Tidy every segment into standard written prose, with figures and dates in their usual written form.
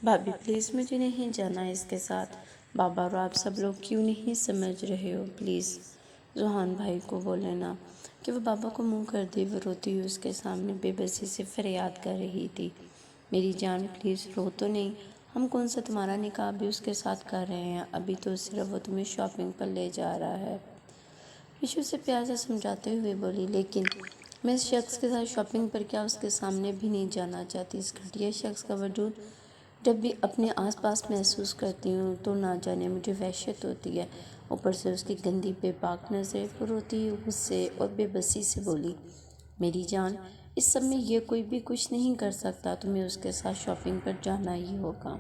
بھابھی پلیز مجھے نہیں جانا اس کے ساتھ۔ بابا اور آپ سب لوگ کیوں نہیں سمجھ رہے ہو؟ پلیز ذوحان بھائی کو بولے نا کہ وہ بابا کو منہ کر دی۔ وہ روتی ہوئی اس کے سامنے بے بسی سے فریاد کر رہی تھی، میری جان پلیز رو تو نہیں، ہم کون سا تمہارا نکاح بھی اس کے ساتھ کر رہے ہیں، ابھی تو صرف وہ تمہیں شاپنگ پر لے جا رہا ہے۔ وشو سے پیار سے سمجھاتے ہوئے بولی، لیکن میں اس شخص کے ساتھ شاپنگ پر کیا اس کے سامنے بھی نہیں جانا چاہتی۔ اس گھٹیا شخص کا وجود جب بھی اپنے آس پاس محسوس کرتی ہوں تو نہ جانے مجھے وحشت ہوتی ہے، اوپر سے اس کی گندی بے باک نظریں۔ وہ روتی ہوئی غصے اور بے بسی سے بولی، میری جان اس سب میں یہ کوئی بھی کچھ نہیں کر سکتا، تمہیں اس کے ساتھ شاپنگ پر جانا ہی ہوگا۔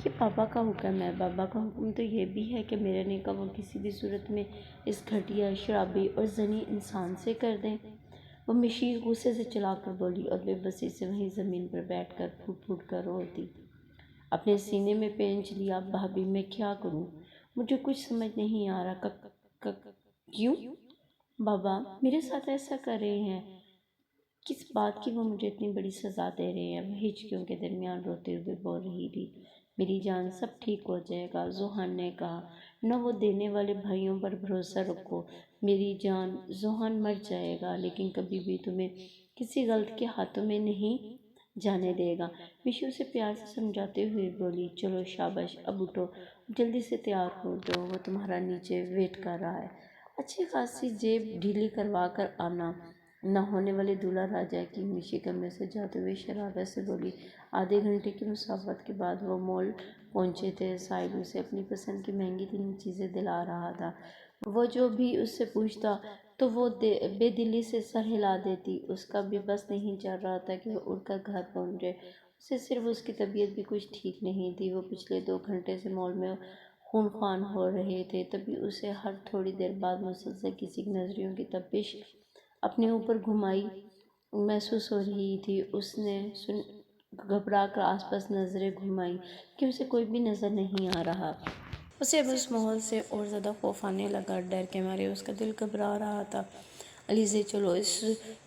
یہ بابا کا حکم ہے۔ بابا کا حکم تو یہ بھی ہے کہ میرا نکاح وہ کسی بھی صورت میں اس گھٹیا، شرابی اور زنی انسان سے کر دیں۔ وہ مشیر غصے سے چلا کر بولی اور بے بسی سے وہیں زمین پر بیٹھ کر پھوٹ پھوٹ کر رو دی۔ اپنے سینے میں پینچ لیا، بھابھی میں کیا کروں؟ مجھے کچھ سمجھ نہیں آ رہا۔ کیوں بابا میرے ساتھ ایسا کر رہے ہیں؟ کس بات کی وہ مجھے اتنی بڑی سزا دے رہے ہیں؟ وہ ہچکیوں کے درمیان روتے ہوئے بول رہی تھی، میری جان سب ٹھیک ہو جائے گا، ذوحان نے کہا نہ، وہ دینے والے بھائیوں پر بھروسہ رکھو میری جان، ذوحان مر جائے گا لیکن کبھی بھی تمہیں کسی غلط کے ہاتھوں میں نہیں جانے دے گا۔ وشو سے پیار سے سمجھاتے ہوئے بولی، چلو شاباش، اب اٹھو، جلدی سے تیار ہو جاؤ، وہ تمہارا نیچے ویٹ کر رہا ہے، اچھی خاصی جیب ڈھیلی کروا کر آنا۔ نہ ہونے والے دولہا راجا کی میشی کمرے سے جاتے ہوئے شرارت سے بولی۔ آدھے گھنٹے کی مسافت کے بعد وہ مال پہنچے تھے۔ ساحل اسے اپنی پسند کی مہنگی ترین چیزیں دلا رہا تھا۔ وہ جو بھی اس سے پوچھتا تو وہ بے دلی سے سر ہلا دیتی۔ اس کا بھی بس نہیں چل رہا تھا کہ وہ اڑ کر گھر پہنچے۔ اسے صرف اس کی طبیعت بھی کچھ ٹھیک نہیں تھی۔ وہ پچھلے 2 گھنٹے سے مال میں خون خوان ہو رہے تھے، تبھی اسے ہر تھوڑی دیر بعد مسلسل کسی کی نظروں کی تپش اپنے اوپر گھمائی محسوس ہو رہی تھی۔ اس نے گھبرا کر آس پاس نظریں گھمائیں کہ اسے کوئی بھی نظر نہیں آ رہا۔ اسے اب اس ماحول سے اور زیادہ خوف آنے لگا، ڈر کے مارے اس کا دل گھبرا رہا تھا۔ علیزے چلو اس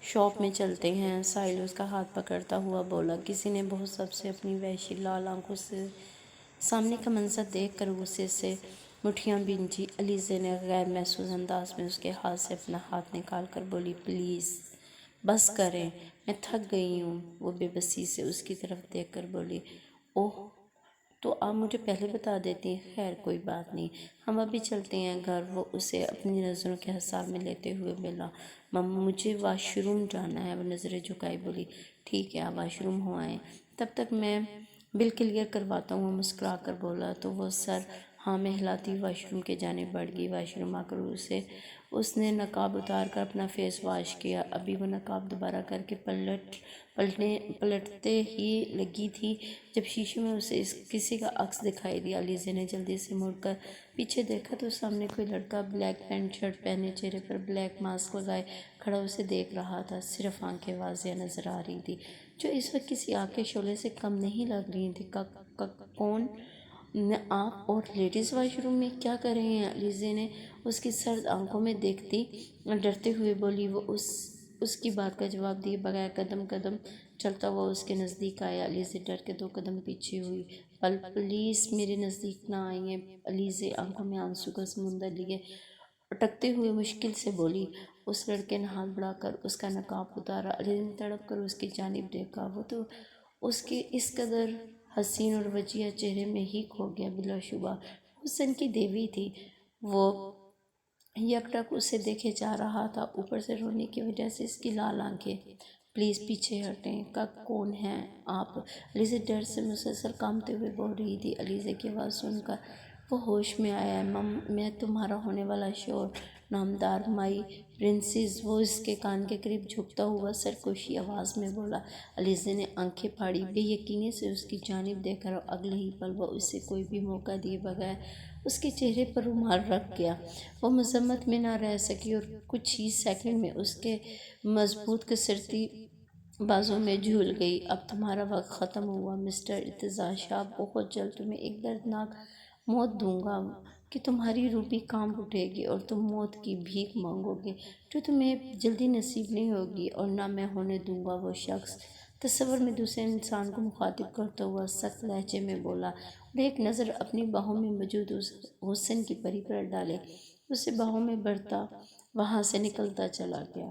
شاپ میں چلتے ہیں، ساحل اس کا ہاتھ پکڑتا ہوا بولا۔ کسی نے بہت سب سے اپنی وحشی لال آنکھوں سے سامنے کا منظر دیکھ کر غصے سے مٹھیاں بھینجی۔ علیزے نے غیر محسوس انداز میں اس کے ہاتھ سے اپنا ہاتھ نکال کر بولی، پلیز بس کریں، میں تھک گئی ہوں۔ وہ بے بسی سے اس کی طرف دیکھ کر بولی، اوہ تو آپ مجھے پہلے بتا دیتی، خیر کوئی بات نہیں، ہم ابھی چلتے ہیں گھر۔ وہ اسے اپنی نظروں کے حصار میں لیتے ہوئے بولا، مما مجھے واش روم جانا ہے۔ وہ نظریں جھکائی بولی، ٹھیک ہے آپ واش روم ہو آئیں، تب تک میں بل کلیئر کرواتا ہوں۔ وہ مسکرا کر بولا تو وہ سر ہاں میں ہلاتی ہوئی واش روم کی جانب بڑھ گئی۔ واش روم آ کر اس نے نقاب اتار کر اپنا فیس واش کیا۔ ابھی وہ نقاب دوبارہ کر کے پلٹتے ہی لگی تھی جب شیشے میں اسے کسی کا عکس دکھائی دیا۔ علیزے نے جلدی سے مڑ کر پیچھے دیکھا تو سامنے کوئی لڑکا بلیک پینٹ شرٹ پہنے، چہرے پر بلیک ماسک لگائے کھڑا اسے دیکھ رہا تھا۔ صرف آنکھیں واضح نظر آ رہی تھی جو اس وقت کسی آگ کے شعلے سے کم نہیں لگ رہی تھی۔ کون آپ اور لیڈیز واش روم میں کیا کر رہے ہیں؟ علیزے نے اس کی سرد آنکھوں میں دیکھتی ڈرتے ہوئے بولی۔ وہ اس کی بات کا جواب دیے بغیر قدم قدم چلتا ہوا اس کے نزدیک آیا۔ علیزے ڈر کے 2 قدم پیچھے ہوئی۔ پلیز میرے نزدیک نہ آئیے، علیزے آنکھوں میں آنسو کا سمندر لیے اٹکتے ہوئے مشکل سے بولی۔ اس لڑکے نے ہاتھ بڑھا کر اس کا نقاب اتارا۔ علیزے نے تڑپ کر اس کی جانب دیکھا، وہ تو اس کے اس قدر حسین اور وجیہ چہرے میں ہی کھو گیا۔ بلا شبہ وہ حسن کی دیوی تھی۔ وہ یک ٹک اسے دیکھے جا رہا تھا، اوپر سے رونے کی وجہ سے اس کی لال آنکھیں۔ پلیز پیچھے ہٹیں، کون ہیں آپ؟ علیزے ڈر سے مسلسل کانپتے ہوئے بول رہی تھی۔ علیزے کی آواز سن کر وہ ہوش میں آیا، میں تمہارا ہونے والا شوہر، نامدار مائی پرنسز۔ وہ اس کے کان کے قریب جھکتا ہوا سرکوشی آواز میں بولا۔ علیزے نے آنکھیں پھاڑی، بے یقینی سے اس کی جانب دیکھا اور اگلے ہی پل وہ اسے کوئی بھی موقع دیے بغیر اس کے چہرے پر رومال رکھ گیا۔ وہ مذمت میں نہ رہ سکی اور کچھ ہی سیکنڈ میں اس کے مضبوط کسرتی بازوں میں جھول گئی۔ اب تمہارا وقت ختم ہوا مسٹر ارتضی شاہ، بہت جلد تمہیں ایک دردناک موت دوں گا کہ تمہاری روح بھی کانپ اٹھے گی اور تم موت کی بھیک مانگو گے جو تمہیں جلدی نصیب نہیں ہوگی، اور نہ میں ہونے دوں گا وہ شخص تصور میں دوسرے انسان کو مخاطب کرتا ہوا سخت لہجے میں بولا اور ایک نظر اپنی باہوں میں موجود اس حسن کی پری پر ڈالے، اسے باہوں میں بھرتا وہاں سے نکلتا چلا گیا۔